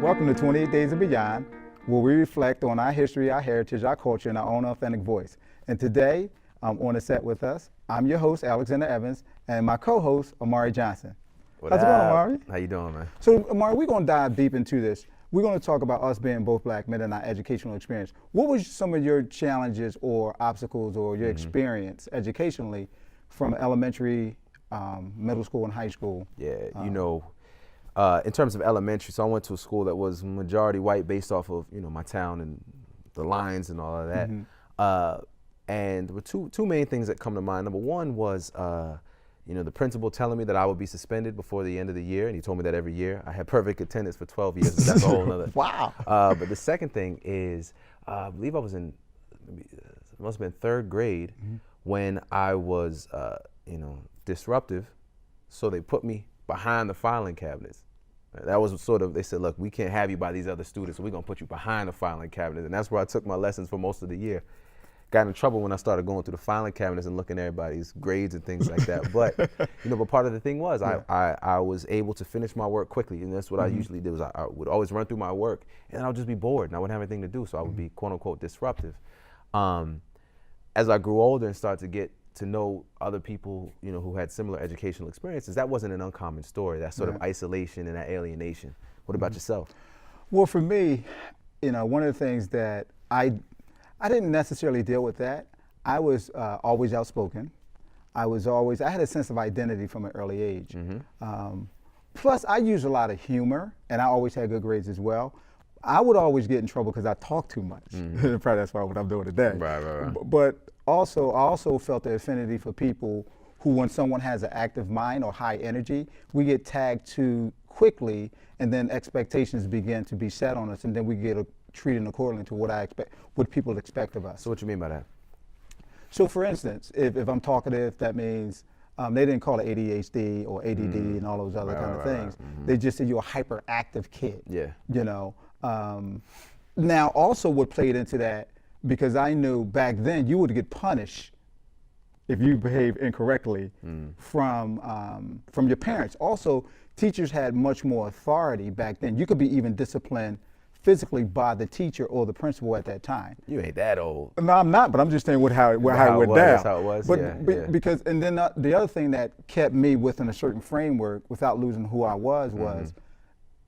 Welcome to 28 Days and Beyond, where we reflect on our history, our heritage, our culture, and our own authentic voice. And today, on the set with us, I'm your host, Alexander Evans, and my co-host, Amari Johnson. How's it going, Amari? How you doing, man? So, Amari, we're going to dive deep into this. We're going to talk about us being both black men and our educational experience. What was some of your challenges or obstacles or your experience educationally from elementary, middle school, and high school? Yeah, in terms of elementary, so I went to a school that was majority white based off of, my town and the lines and all of that. And there were two main things that come to mind. Number one was, the principal telling me that I would be suspended before the end of the year, and he told me that every year. I had perfect attendance for 12 years, but that's a whole nother. Wow. But the second thing is, I believe I was it must have been third grade when I was, disruptive, so they put me behind the filing cabinets. That was they said, look, we can't have you by these other students, so we're gonna put you behind the filing cabinets. And that's where I took my lessons for most of the year. Got in trouble when I started going through the filing cabinets and looking at everybody's grades and things like that. But, but part of the thing was I was able to finish my work quickly. And that's what I usually did, was I would always run through my work and I would just be bored and I wouldn't have anything to do. So I would be quote unquote disruptive. As I grew older and started to get to know other people, who had similar educational experiences, that wasn't an uncommon story, that sort of isolation and that alienation. What about yourself? Well, for me, one of the things that I didn't necessarily deal with that. I was always outspoken. I had a sense of identity from an early age. Plus, I used a lot of humor, and I always had good grades as well. I would always get in trouble because I talked too much. Probably that's why what I'm doing today. Right. But I also felt the affinity for people who, when someone has an active mind or high energy, we get tagged too quickly, and then expectations begin to be set on us, and then we get treated accordingly to what people expect of us. So what you mean by that? So for instance, if I'm talkative, that means they didn't call it ADHD or ADD and all those other kind of things. They just said you're a hyperactive kid. Yeah. Now also what played into that, because I knew back then you would get punished if you behave incorrectly from your parents. Also, teachers had much more authority back then. You could be even disciplined physically by the teacher or the principal at that time. You ain't that old. No, I'm not, but I'm just saying how it went down. That's how it was, Because, and then the other thing that kept me within a certain framework without losing who I was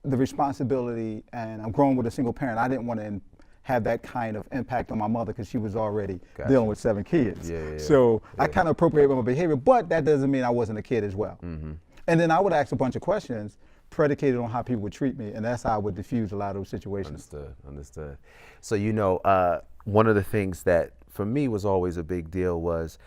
the responsibility, and I'm growing with a single parent. I didn't want to have that kind of impact on my mother because she was already dealing with 7 kids. So I kind of appropriated my behavior, but that doesn't mean I wasn't a kid as well. And then I would ask a bunch of questions predicated on how people would treat me, and that's how I would diffuse a lot of those situations. Understood. So one of the things that for me was always a big deal was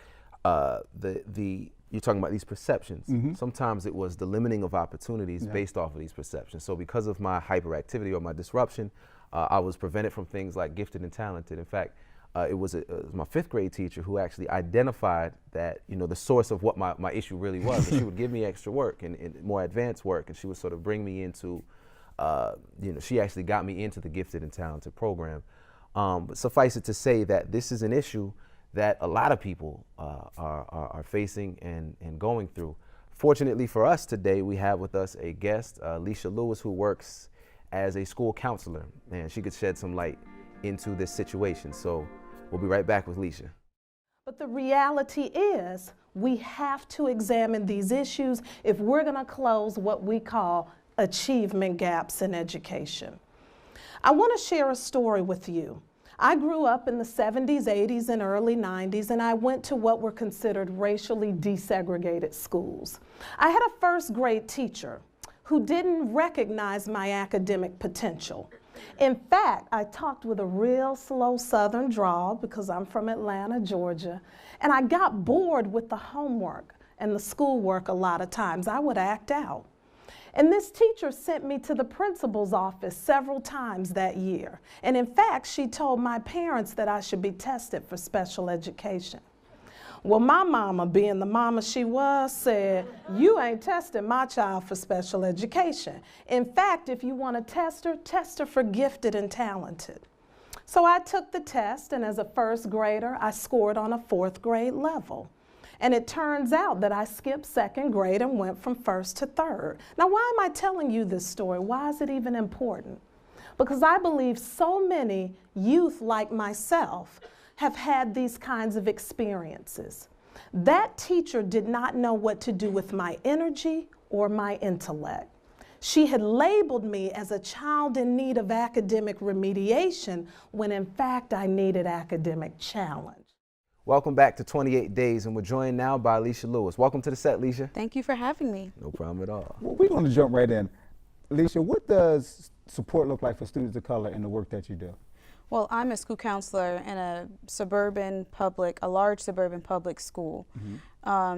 you're talking about these perceptions. Sometimes it was the limiting of opportunities based off of these perceptions. So because of my hyperactivity or my disruption, I was prevented from things like gifted and talented. In fact, it was my 5th grade teacher who actually identified that, the source of what my issue really was. And she would give me extra work and more advanced work, and she would sort of bring me into, she actually got me into the gifted and talented program. But suffice it to say that this is an issue that a lot of people are facing and going through. Fortunately for us today, we have with us a guest, Leashia Lewis, who works as a school counselor, and she could shed some light into this situation. So we'll be right back with Leashia. But the reality is we have to examine these issues if we're going to close what we call achievement gaps in education. I want to share a story with you. I grew up in the 70s, 80s, and early 90s, and I went to what were considered racially desegregated schools. I had a 1st grade teacher who didn't recognize my academic potential. In fact, I talked with a real slow Southern drawl because I'm from Atlanta, Georgia, and I got bored with the homework and the schoolwork a lot of times. I would act out. And this teacher sent me to the principal's office several times that year. And in fact, she told my parents that I should be tested for special education. Well, my mama, being the mama she was, said, you ain't testing my child for special education. In fact, if you want to test her for gifted and talented. So I took the test, and as a 1st grader, I scored on a 4th grade level. And it turns out that I skipped second grade and went from first to third. Now, why am I telling you this story? Why is it even important? Because I believe so many youth like myself have had these kinds of experiences. That teacher did not know what to do with my energy or my intellect. She had labeled me as a child in need of academic remediation when in fact I needed academic challenge. Welcome back to 28 Days, and we're joined now by Leashia Lewis. Welcome to the set, Leashia. Thank you for having me. No problem at all. Well, we're going to jump right in. Leashia, what does support look like for students of color in the work that you do? Well, I'm a school counselor in a large suburban public school.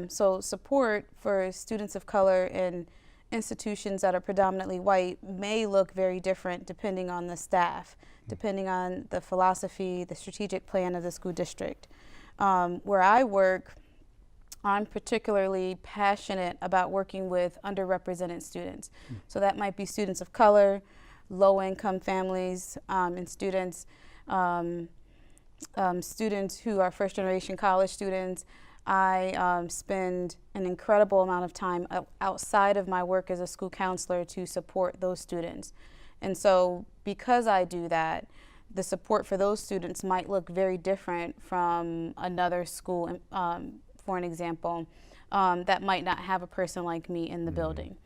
So support for students of color in institutions that are predominantly white may look very different depending on the staff, depending on the philosophy, the strategic plan of the school district. Where I work, I'm particularly passionate about working with underrepresented students. So that might be students of color, low-income families, and students who are first-generation college students. I spend an incredible amount of time outside of my work as a school counselor to support those students. And so because I do that, the support for those students might look very different from another school, for an example, that might not have a person like me in the building.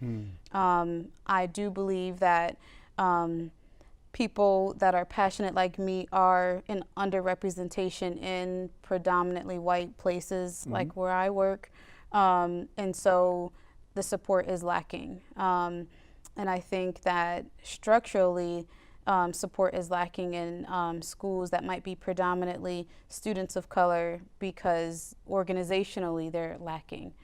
I do believe that people that are passionate like me are in underrepresentation in predominantly white places like where I work, and so the support is lacking. And I think that structurally support is lacking in schools that might be predominantly students of color because organizationally they're lacking.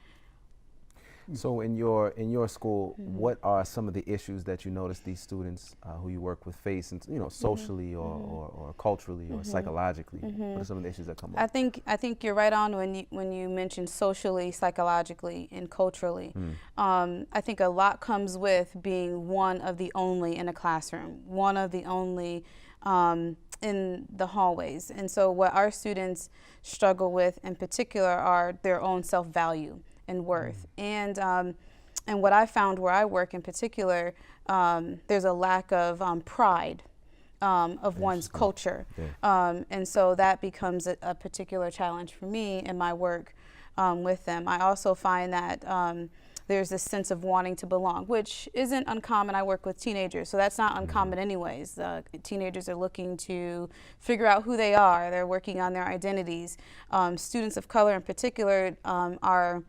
So in your school, what are some of the issues that you notice these students who you work with face, and socially or culturally or psychologically? What are some of the issues that come up? I think you're right on when you mention socially, psychologically, and culturally. I think a lot comes with being one of the only in a classroom, one of the only in the hallways. And so what our students struggle with in particular are their own self-value and worth. And what I found where I work in particular, there's a lack of pride of one's culture. And so that becomes a particular challenge for me in my work with them. I also find that there's this sense of wanting to belong, which isn't uncommon. I work with teenagers, so that's not uncommon anyways. Teenagers are looking to figure out who they are. They're working on their identities. Students of color in particular are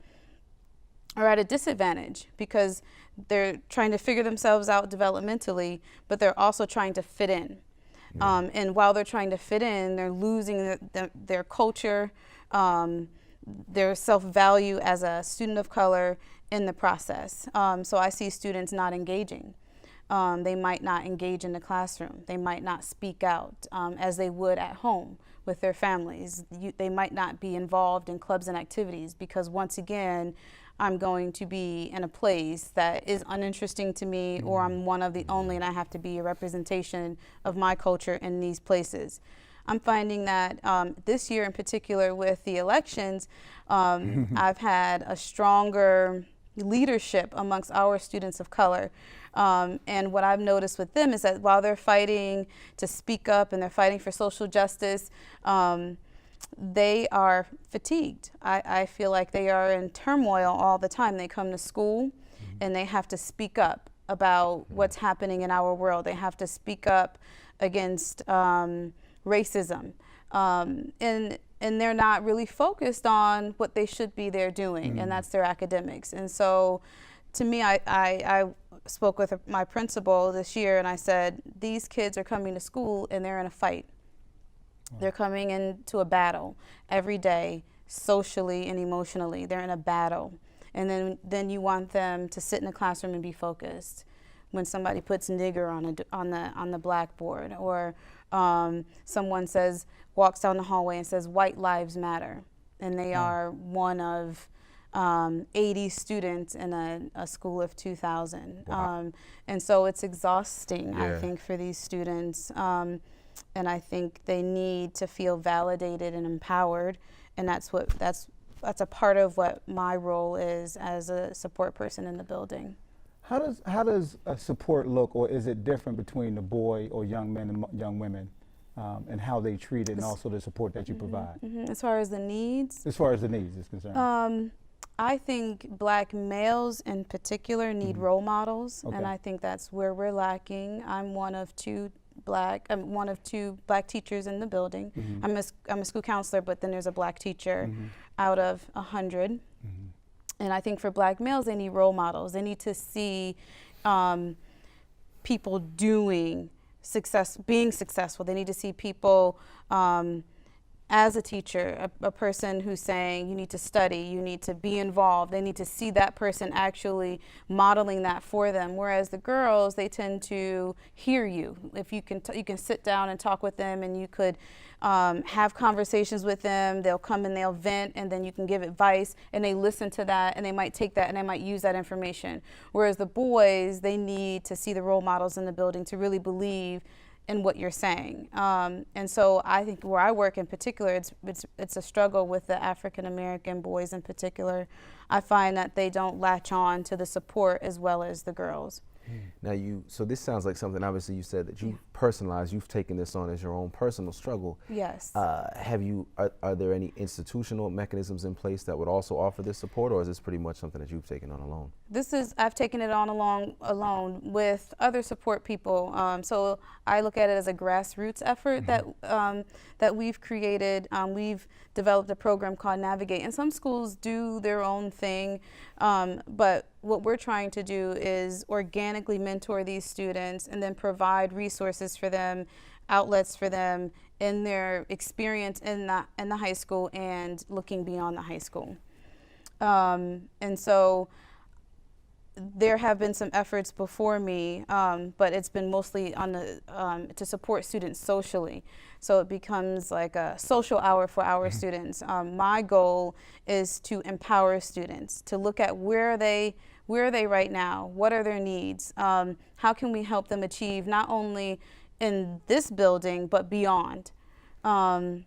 at a disadvantage because they're trying to figure themselves out developmentally, but they're also trying to fit in. And while they're trying to fit in, they're losing their culture, their self-value as a student of color in the process. So I see students not engaging. They might not engage in the classroom. They might not speak out as they would at home with their families. They might not be involved in clubs and activities because once again, I'm going to be in a place that is uninteresting to me, or I'm one of the only and I have to be a representation of my culture in these places. I'm finding that this year in particular with the elections, I've had a stronger leadership amongst our students of color. And what I've noticed with them is that while they're fighting to speak up and they're fighting for social justice, they are fatigued. I feel like they are in turmoil all the time. They come to school and they have to speak up about what's happening in our world. They have to speak up against racism. And they're not really focused on what they should be there doing, and that's their academics. And so to me, I spoke with my principal this year and I said, these kids are coming to school and they're in a fight. They're coming into a battle every day, socially and emotionally. They're in a battle. And then you want them to sit in the classroom and be focused. When somebody puts nigger on the blackboard, or someone walks down the hallway and says white lives matter, and they are one of 80 students in a school of 2,000. And so it's exhausting, I think, for these students. And I think they need to feel validated and empowered. And that's that's a part of what my role is as a support person in the building. How does a support look, or is it different between the boy or young men and young women, and how they treat it, and also the support that you provide? As far as the needs? As far as the needs is concerned. I think Black males in particular need role models, and I think that's where we're lacking. I'm one of two Black teachers in the building. I'm a school counselor, but then there's a Black teacher out of 100. And I think for Black males, they need role models. They need to see people being successful. They need to see people as a teacher, a person who's saying you need to study, you need to be involved. They need to see that person actually modeling that for them. Whereas the girls, they tend to hear you. If you can sit down and talk with them, and you could have conversations with them. They'll come and they'll vent, and then you can give advice, and they listen to that, and they might take that and they might use that information. Whereas the boys, they need to see the role models in the building to really believe in what you're saying. And so I think where I work in particular, it's a struggle with the African American boys in particular. I find that they don't latch on to the support as well as the girls. Now so this sounds like something, obviously you said that you personalized, you've taken this on as your own personal struggle. Yes. Are there any institutional mechanisms in place that would also offer this support, or is this pretty much something that you've taken on alone? I've taken it on alone with other support people. So I look at it as a grassroots effort that we've created. We've developed a program called Navigate, and some schools do their own thing, but what we're trying to do is organically mentor these students and then provide resources for them, outlets for them in their experience in the high school and looking beyond the high school. And so there have been some efforts before me, but it's been mostly on to support students socially. So it becomes like a social hour for our students. My goal is to empower students, to look at where are they right now, what are their needs, how can we help them achieve not only in this building but beyond. And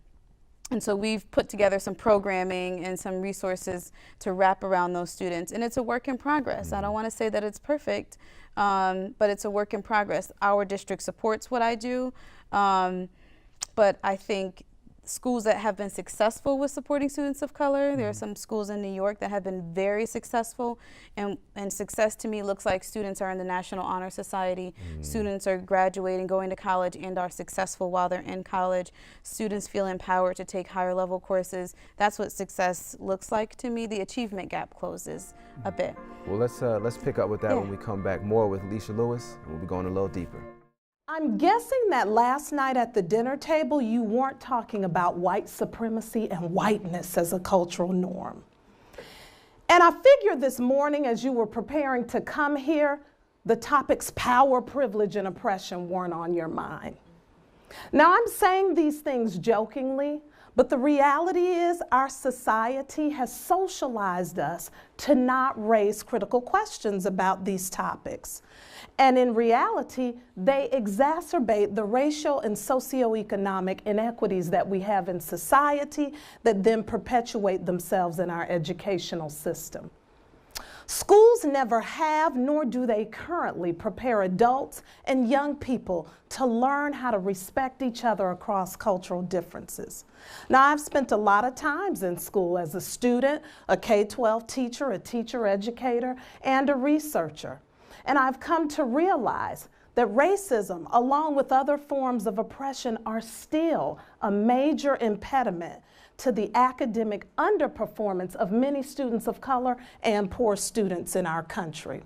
so we've put together some programming and some resources to wrap around those students. And it's a work in progress. I don't want to say that it's perfect, but it's a work in progress. Our district supports what I do, but I think schools that have been successful with supporting students of color, there are some schools in New York that have been very successful, and success to me looks like students are in the National Honor Society, students are graduating, going to college, and are successful while they're in college. Students feel empowered to take higher level courses. That's what success looks like to me. The achievement gap closes a bit. Well, let's pick up with that when we come back. More with Leashia Lewis, and we'll be going a little deeper. I'm guessing that last night at the dinner table, you weren't talking about white supremacy and whiteness as a cultural norm. And I figured this morning as you were preparing to come here, the topics power, privilege, and oppression weren't on your mind. Now, I'm saying these things jokingly, but the reality is our society has socialized us to not raise critical questions about these topics. And in reality, they exacerbate the racial and socioeconomic inequities that we have in society that then perpetuate themselves in our educational system. Schools never have, nor do they currently prepare adults and young people to learn how to respect each other across cultural differences. Now, I've spent a lot of times in school as a student, a K-12 teacher, a teacher educator, and a researcher. And I've come to realize that racism, along with other forms of oppression, are still a major impediment to the academic underperformance of many students of color and poor students in our country.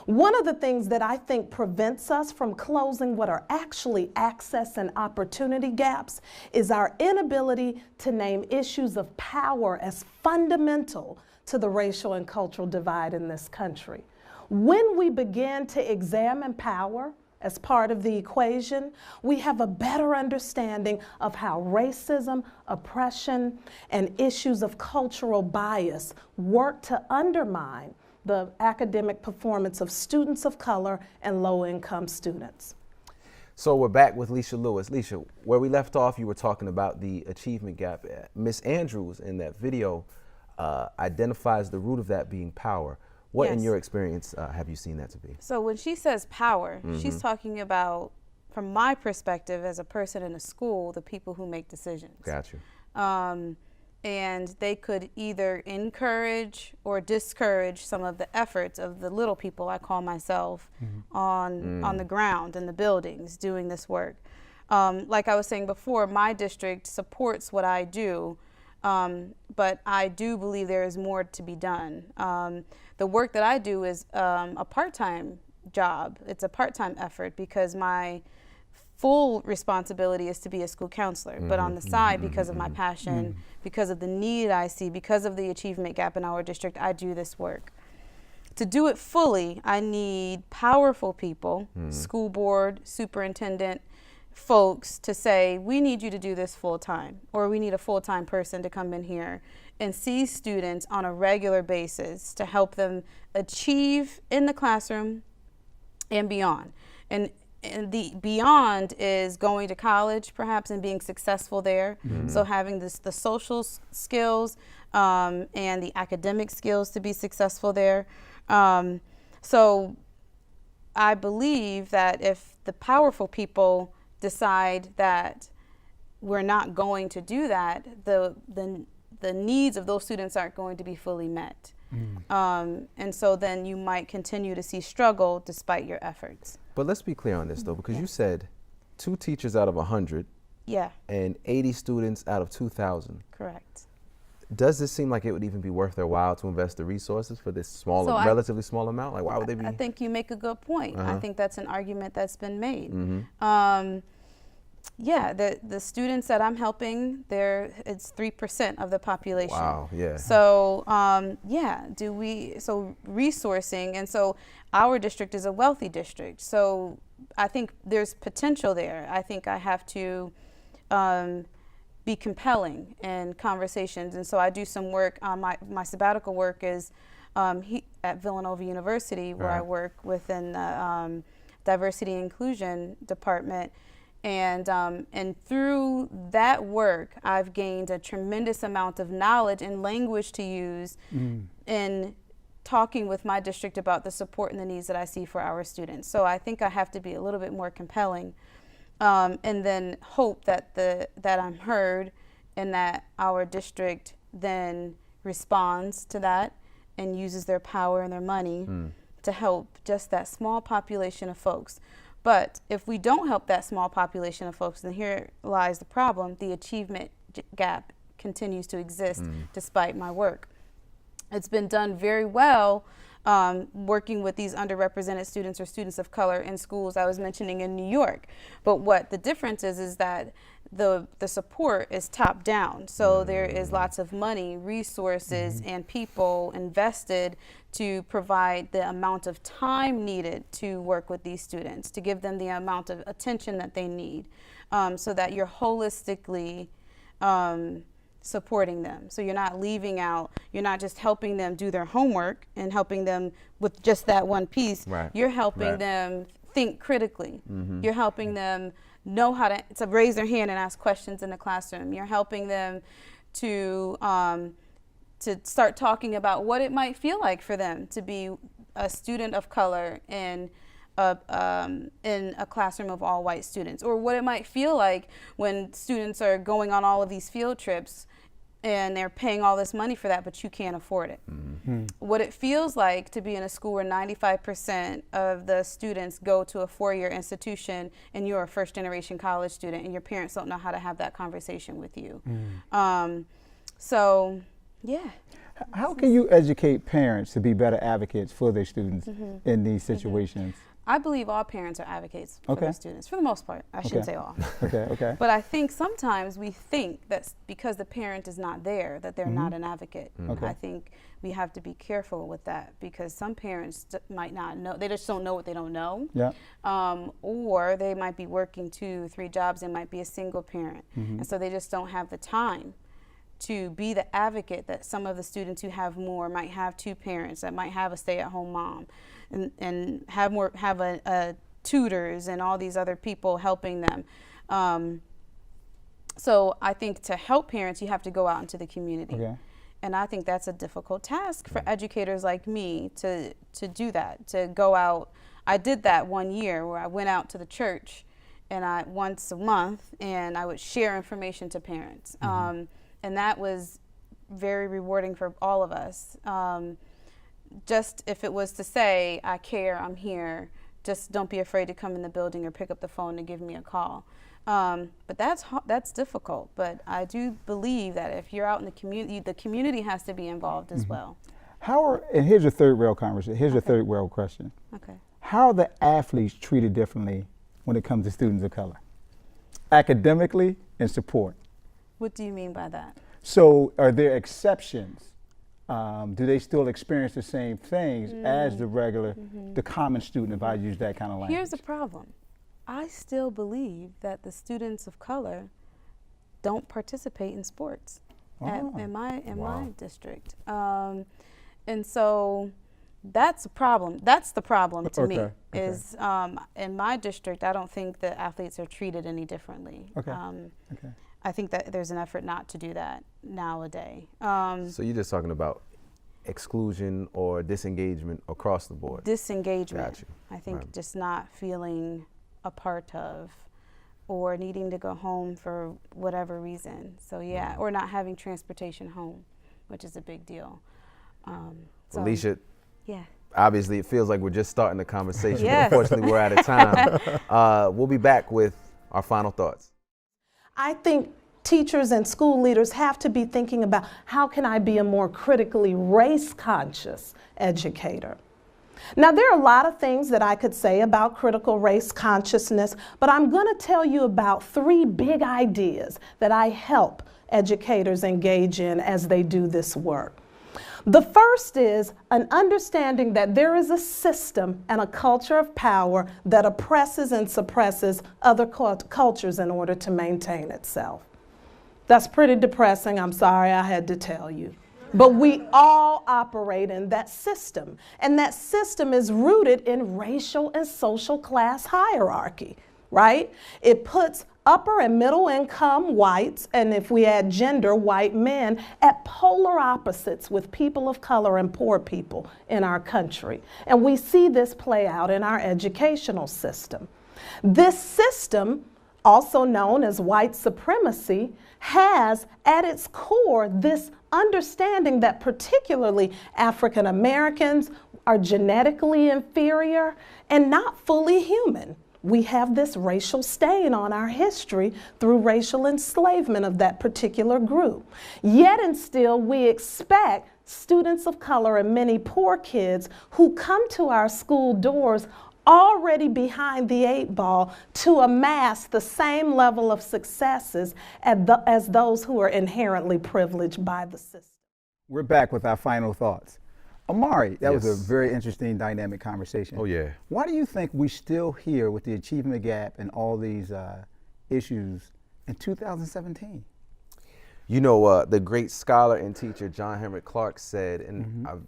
One of the things that I think prevents us from closing what are actually access and opportunity gaps is our inability to name issues of power as fundamental to the racial and cultural divide in this country. When we begin to examine power as part of the equation, we have a better understanding of how racism, oppression, and issues of cultural bias work to undermine the academic performance of students of color and low-income students. So we're back with Leashia Lewis. Leashia, where we left off, you were talking about the achievement gap. Miss Andrews in that video identifies the root of that being power. What, in Yes. your experience, have you seen that to be? So when she says power, she's talking about, from my perspective as a person in a school, the people who make decisions. Got you. And they could either encourage or discourage some of the efforts of the little people, I call myself, on the ground in the buildings doing this work. Like I was saying before, my district supports what I do, but I do believe there is more to be done. The work that I do is a part-time job. It's a part-time effort because my full responsibility is to be a school counselor, but on the side, because of my passion, because of the need I see, because of the achievement gap in our district, I do this work. To do it fully, I need powerful people, school board, superintendent, folks to say, we need you to do this full time, or we need a full-time person to come in here and see students on a regular basis to help them achieve in the classroom and beyond. And the beyond is going to college perhaps and being successful there. So having the social skills and the academic skills to be successful there. So I believe that if the powerful people decide that we're not going to do that, the needs of those students aren't going to be fully met. And so then you might continue to see struggle despite your efforts. But let's be clear on this, though, because you said 2 teachers out of 100 Yeah, and 80 students out of 2,000. correct. Does this seem like it would even be worth their while to invest the resources for this small, So relatively small amount? Like, why would they be? I think you make a good point. I think that's an argument that's been made. Yeah, the students that I'm helping, it's 3% of the population. Wow, yeah. So so resourcing, and so our district is a wealthy district. So I think there's potential there. I think I have to be compelling in conversations, and so I do some work. My sabbatical work is at Villanova University, where I work within the diversity and inclusion department. And through that work, I've gained a tremendous amount of knowledge and language to use in talking with my district about the support and the needs that I see for our students. So I think I have to be a little bit more compelling, and then hope that that I'm heard, and that our district then responds to that and uses their power and their money to help just that small population of folks. But if we don't help that small population of folks, then here lies the problem. The achievement gap continues to exist despite my work. It's been done very well working with these underrepresented students or students of color in schools I was mentioning in New York. But what the difference is that the support is top down. So there is lots of money, resources, and people invested to provide the amount of time needed to work with these students, to give them the amount of attention that they need, so that you're holistically supporting them. So you're not leaving out, you're not just helping them do their homework and helping them with just that one piece. Right. You're helping them think critically. You're helping them know how to raise their hand and ask questions in the classroom. You're helping them to start talking about what it might feel like for them to be a student of color in a classroom of all white students, or what it might feel like when students are going on all of these field trips and they're paying all this money for that, but you can't afford it. What it feels like to be in a school where 95% of the students go to a 4-year institution and you're a first-generation college student and your parents don't know how to have that conversation with you. So, yeah. How can you educate parents to be better advocates for their students in these situations? I believe all parents are advocates for their students, for the most part. I shouldn't say all. Okay. But I think sometimes we think that because the parent is not there, that they're not an advocate. I think we have to be careful with that, because some parents might not know, they just don't know what they don't know. Yeah. Or they might be working 2, 3 jobs, they might be a single parent. And so they just don't have the time to be the advocate that some of the students who have more might have 2 parents, that might have a stay-at-home mom, and have tutors and all these other people helping them. So I think to help parents, you have to go out into the community And I think that's a difficult task for educators like me to do that, to go out. I did that one year where I went out to the church and once a month, and I would share information to parents. And that was very rewarding for all of us. Just if it was to say, I care, I'm here, just don't be afraid to come in the building or pick up the phone and give me a call. But that's difficult. But I do believe that if you're out in the community has to be involved as well. And here's a third rail conversation. Here's a third rail question. Okay. How are the athletes treated differently when it comes to students of color, academically and support? What do you mean by that? So are there exceptions? Do they still experience the same things as the regular, the common student, if I use that kind of language? Here's the problem. I still believe that the students of color don't participate in sports in my district. And so that's a problem. That's the problem to me, is in my district, I don't think the athletes are treated any differently. I think that there's an effort not to do that nowadays. So you're just talking about exclusion or disengagement across the board? Disengagement. Got you. I think Right. just not feeling a part of, or needing to go home for whatever reason. So yeah, or not having transportation home, which is a big deal. So, Leashia, yeah. obviously it feels like we're just starting the conversation, Yes. but unfortunately we're out of time. We'll be back with our final thoughts. I think teachers and school leaders have to be thinking about, how can I be a more critically race-conscious educator? Now, there are a lot of things that I could say about critical race consciousness, but I'm going to tell you about 3 big ideas that I help educators engage in as they do this work. The first is an understanding that there is a system and a culture of power that oppresses and suppresses other cultures in order to maintain itself. That's pretty depressing. I'm sorry I had to tell you. But we all operate in that system, and that system is rooted in racial and social class hierarchy, right? It puts upper and middle income whites, and if we add gender, white men, at polar opposites with people of color and poor people in our country. And we see this play out in our educational system. This system, also known as white supremacy, has at its core this understanding that particularly African Americans are genetically inferior and not fully human. We have this racial stain on our history through racial enslavement of that particular group. Yet and still, we expect students of color and many poor kids who come to our school doors already behind the 8 ball to amass the same level of successes as those who are inherently privileged by the system. We're back with our final thoughts. Amari, that was a Yes. very interesting, dynamic conversation. Oh yeah. Why do you think we still here with the achievement gap and all these issues in 2017? You know, the great scholar and teacher John Henrik Clarke said, and I've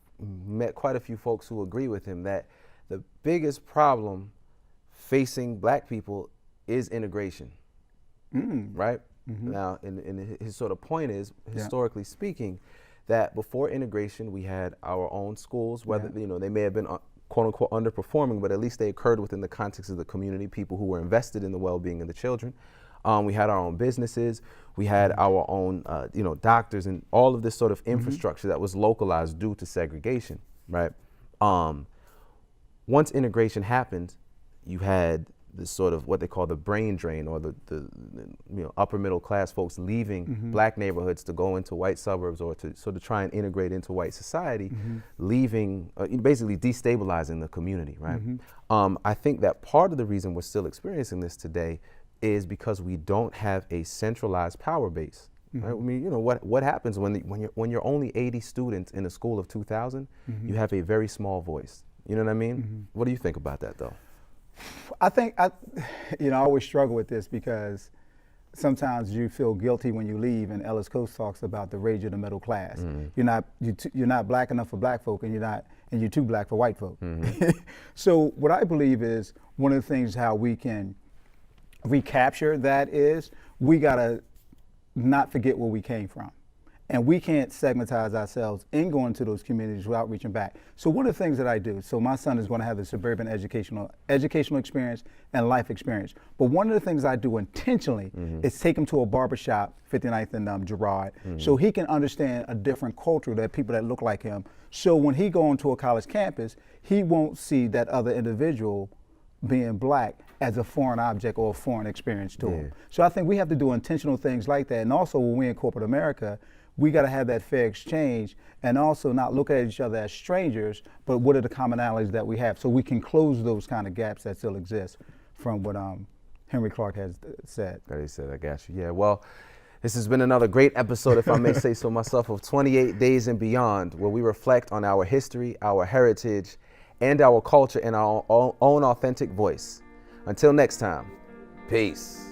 met quite a few folks who agree with him, that the biggest problem facing black people is integration, right? Now, and his sort of point is, historically speaking, that before integration, we had our own schools, whether, you know, they may have been quote unquote underperforming, but at least they occurred within the context of the community, people who were invested in the well-being of the children. We had our own businesses, we had our own, you know, doctors, and all of this sort of infrastructure that was localized due to segregation, right? Once integration happened, you had this sort of what they call the brain drain, or the you know, upper middle class folks leaving black neighborhoods to go into white suburbs, or to sort of try and integrate into white society, leaving, basically destabilizing the community, right? I think that part of the reason we're still experiencing this today is because we don't have a centralized power base. Right? I mean, you know, what happens when you're only 80 students in a school of 2,000, you have a very small voice. You know what I mean? What do you think about that, though? I think, you know, I always struggle with this because sometimes you feel guilty when you leave, and Ellis Coates talks about the rage of the middle class. You're not black enough for black folk, and you're too black for white folk. So what I believe is one of the things how we can recapture that is we gotta not forget where we came from. And we can't segmentize ourselves in going to those communities without reaching back. So one of the things that I do, so my son is going to have the suburban educational experience and life experience. But one of the things I do intentionally is take him to a barbershop, 59th and Girard, so he can understand a different culture, that people that look like him. So when he go onto a college campus, he won't see that other individual being black as a foreign object or a foreign experience to him. So I think we have to do intentional things like that. And also when we're in corporate America, we got to have that fair exchange and also not look at each other as strangers, but what are the commonalities that we have, so we can close those kind of gaps that still exist from what Henry Clark has said. That he said, I got you. Yeah, well, this has been another great episode, if I may say so myself, of 28 Days and Beyond, where we reflect on our history, our heritage, and our culture in our own authentic voice. Until next time, peace.